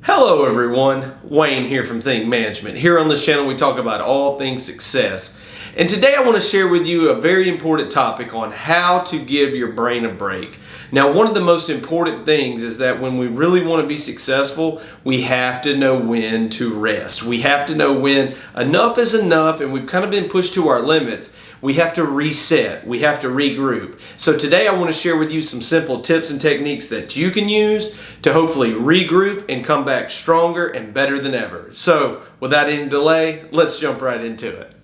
Hello everyone, Wayne here from Think Management. Here on this channel we talk about all things success. And today I want to share with you a very important topic on how to give your brain a break. Now, one of the most important things is that when we really want to be successful, we have to know when to rest. We have to know when enough is enough and we've kind of been pushed to our limits. We have to reset. We have to regroup. So today I want to share with you some simple tips and techniques that you can use to hopefully regroup and come back stronger and better than ever. So without any delay, let's jump right into it.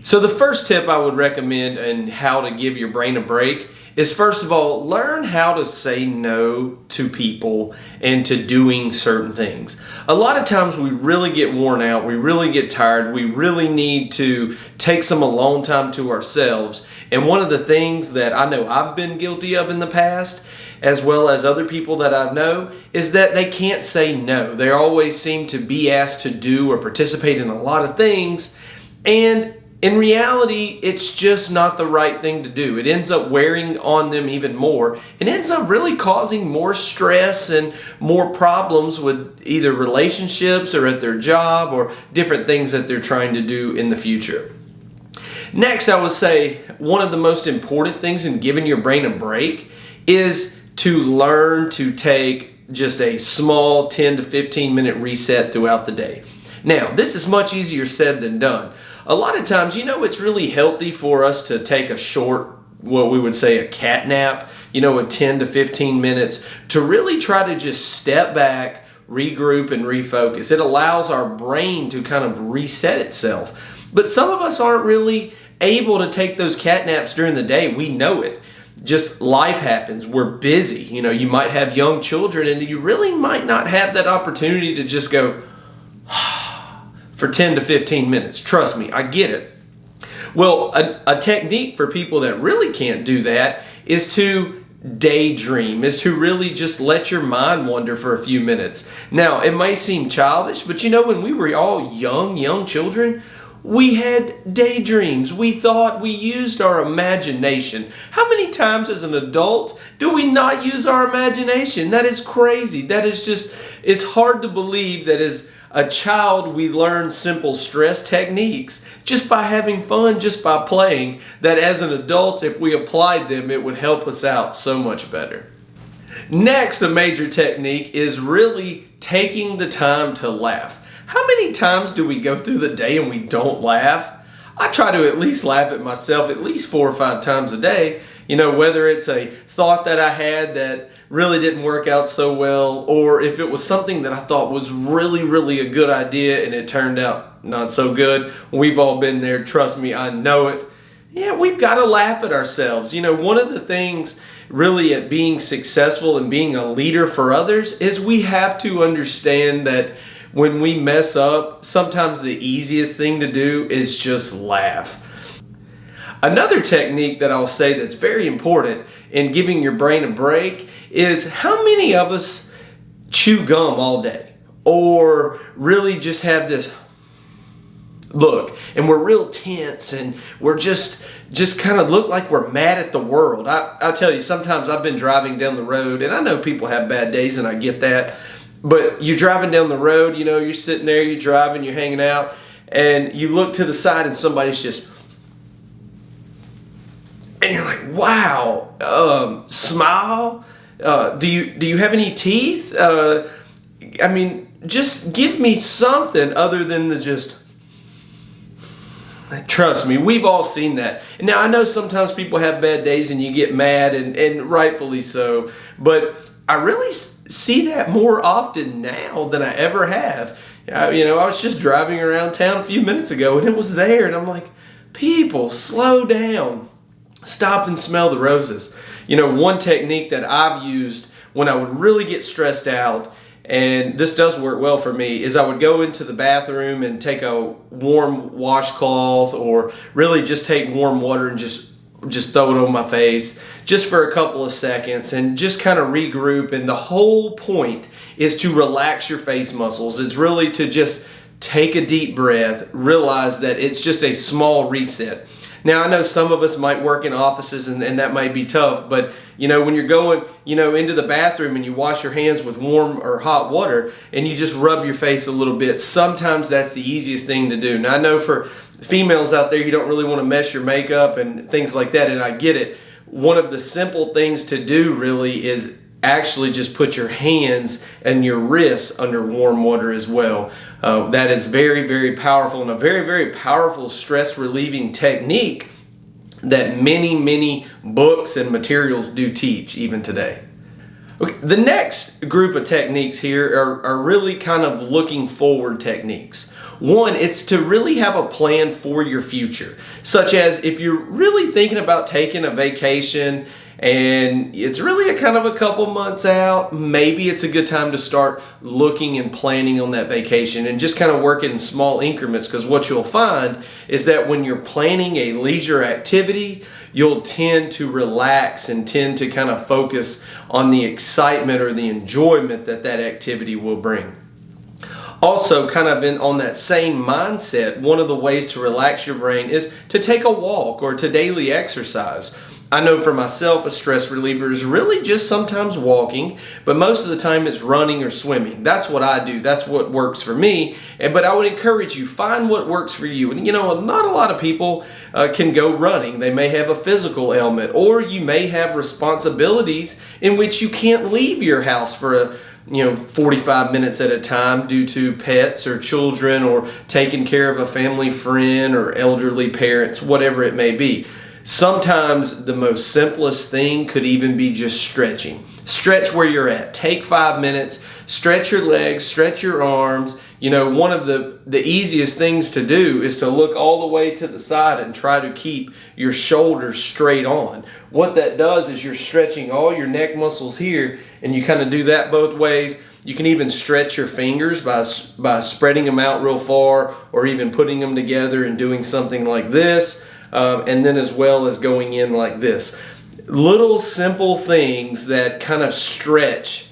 So the first tip I would recommend in how to give your brain a break is, first of all, learn how to say no to people and to doing certain things. A lot of times we really get worn out, we really get tired, we really need to take some alone time to ourselves. And one of the things that I know I've been guilty of in the past, as well as other people that I know, is that they can't say no. They always seem to be asked to do or participate in a lot of things, and in reality, it's just not the right thing to do. It ends up wearing on them even more. It ends up really causing more stress and more problems with either relationships or at their job or different things that they're trying to do in the future. Next, I would say one of the most important things in giving your brain a break is to learn to take just a small 10 to 15 minute reset throughout the day. Now, this is much easier said than done. A lot of times, it's really healthy for us to take a short, what we would say a cat nap, a 10 to 15 minutes to really try to just step back, regroup, and refocus. It allows our brain to kind of reset itself. But some of us aren't really able to take those cat naps during the day. We know it. Just life happens. We're busy. You might have young children and you really might not have that opportunity to just go for 10 to 15 minutes. Trust me, I get it. Well, a technique for people that really can't do that is to daydream, is to really just let your mind wander for a few minutes. Now, it may seem childish, but when we were all young children, we had daydreams. We thought we used our imagination. How many times as an adult do we not use our imagination? That is crazy. That is just, it's hard to believe that as a child, we learn simple stress techniques just by having fun, just by playing, that as an adult, if we applied them, it would help us out so much better. Next, a major technique is really taking the time to laugh. How many times do we go through the day and we don't laugh? I try to at least laugh at myself at least 4 or 5 times a day. Whether it's a thought that I had that really didn't work out so well, or if it was something that I thought was really a good idea and it turned out not so good. We've all been there, trust me, I know it. Yeah, we've got to laugh at ourselves. One of the things really at being successful and being a leader for others is we have to understand that when we mess up, sometimes the easiest thing to do is just laugh. Another technique that I'll say that's very important in giving your brain a break is how many of us chew gum all day or really just have this look and we're real tense and we're just kind of look like we're mad at the world. I'll tell you, sometimes I've been driving down the road and I know people have bad days and I get that, but you're driving down the road, you're sitting there, you're driving, you're hanging out, and you look to the side and somebody's just, and you're like, wow, smile. Do you have any teeth? Just give me something other than the just. Trust me, we've all seen that. Now, I know sometimes people have bad days and you get mad, and rightfully so, but I really see that more often now than I ever have. I was just driving around town a few minutes ago and it was there, and I'm like, people, slow down. Stop and smell the roses. One technique that I've used when I would really get stressed out, and this does work well for me, is I would go into the bathroom and take a warm washcloth or really just take warm water and just throw it on my face just for a couple of seconds and just kind of regroup. And the whole point is to relax your face muscles. It's really to just take a deep breath, realize that it's just a small reset. Now, I know some of us might work in offices and that might be tough, but when you're going, into the bathroom and you wash your hands with warm or hot water and you just rub your face a little bit, sometimes that's the easiest thing to do. Now, I know for females out there, you don't really want to mess your makeup and things like that, and I get it. One of the simple things to do really is actually just put your hands and your wrists under warm water as well. That is very, very powerful, and a very, very powerful stress relieving technique that many, many books and materials do teach even today. Okay, the next group of techniques here are really kind of looking forward techniques. One, it's to really have a plan for your future, such as if you're really thinking about taking a vacation and it's really a kind of a couple months out, maybe it's a good time to start looking and planning on that vacation and just kind of work it in small increments, because what you'll find is that when you're planning a leisure activity, you'll tend to relax and tend to kind of focus on the excitement or the enjoyment that activity will bring. Also, kind of on that same mindset, one of the ways to relax your brain is to take a walk or to daily exercise. I know for myself, a stress reliever is really just sometimes walking, but most of the time it's running or swimming. That's what I do. That's what works for me. But I would encourage you, find what works for you. And not a lot of people can go running. They may have a physical ailment, or you may have responsibilities in which you can't leave your house for 45 minutes at a time due to pets or children or taking care of a family friend or elderly parents, whatever it may be. Sometimes the most simplest thing could even be just stretching. Stretch where you're at. Take 5 minutes, stretch your legs, stretch your arms. One of the easiest things to do is to look all the way to the side and try to keep your shoulders straight on. What that does is you're stretching all your neck muscles here, and you kind of do that both ways. You can even stretch your fingers by spreading them out real far, or even putting them together and doing something like this. And then as well as going in like this. Little simple things that kind of stretch.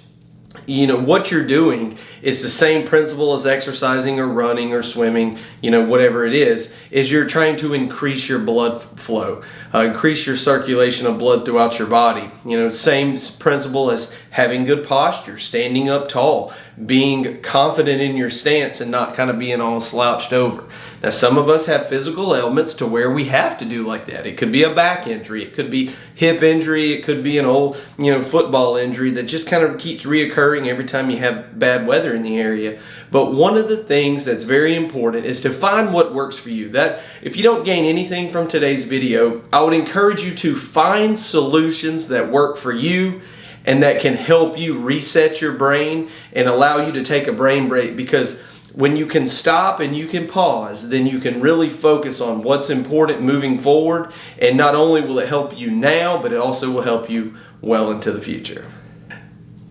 What you're doing is the same principle as exercising or running or swimming, whatever it is you're trying to increase your blood flow, increase your circulation of blood throughout your body. Same principle as having good posture, standing up tall, being confident in your stance and not kind of being all slouched over. Now, some of us have physical ailments to where we have to do like that. It could be a back injury, it could be hip injury, it could be an old, football injury that just kind of keeps reoccurring every time you have bad weather in the area. But one of the things that's very important is to find what works for you. That if you don't gain anything from today's video, I would encourage you to find solutions that work for you and that can help you reset your brain and allow you to take a brain break, because when you can stop and you can pause, then you can really focus on what's important moving forward. And not only will it help you now, but it also will help you well into the future.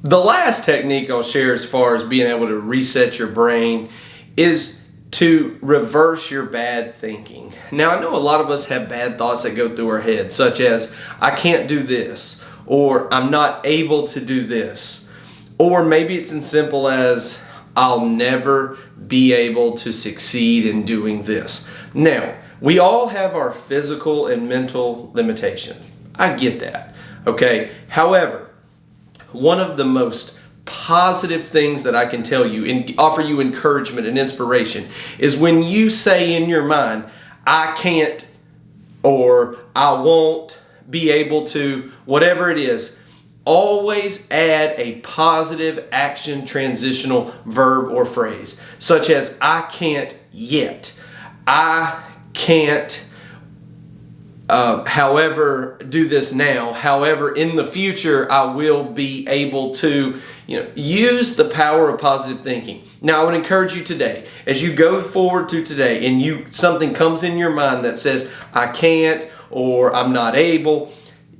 The last technique I'll share as far as being able to reset your brain is to reverse your bad thinking. Now, I know a lot of us have bad thoughts that go through our head, such as, I can't do this, or I'm not able to do this. Or maybe it's as simple as, I'll never be able to succeed in doing this. Now, we all have our physical and mental limitations. I get that, okay? However, one of the most positive things that I can tell you and offer you encouragement and inspiration is when you say in your mind, I can't, or I won't be able to, whatever it is, always add a positive action transitional verb or phrase, such as I can't yet, I can't however do this now, however in the future I will be able to. Use the power of positive thinking. Now, I would encourage you today, as you go forward through today and something comes in your mind that says I can't or I'm not able,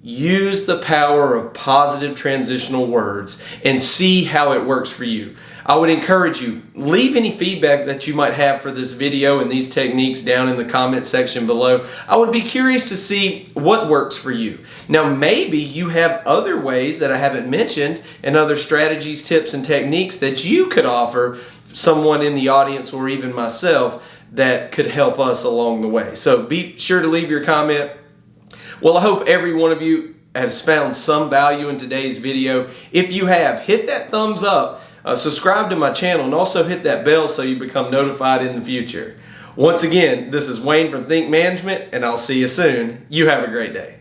use the power of positive transitional words and see how it works for you. I would encourage you, leave any feedback that you might have for this video and these techniques down in the comment section below. I would be curious to see what works for you. Now, maybe you have other ways that I haven't mentioned and other strategies, tips, and techniques that you could offer someone in the audience or even myself that could help us along the way. So be sure to leave your comment. Well, I hope every one of you has found some value in today's video. If you have, hit that thumbs up, subscribe to my channel, and also hit that bell so you become notified in the future. Once again, this is Wayne from Think Management, and I'll see you soon. You have a great day.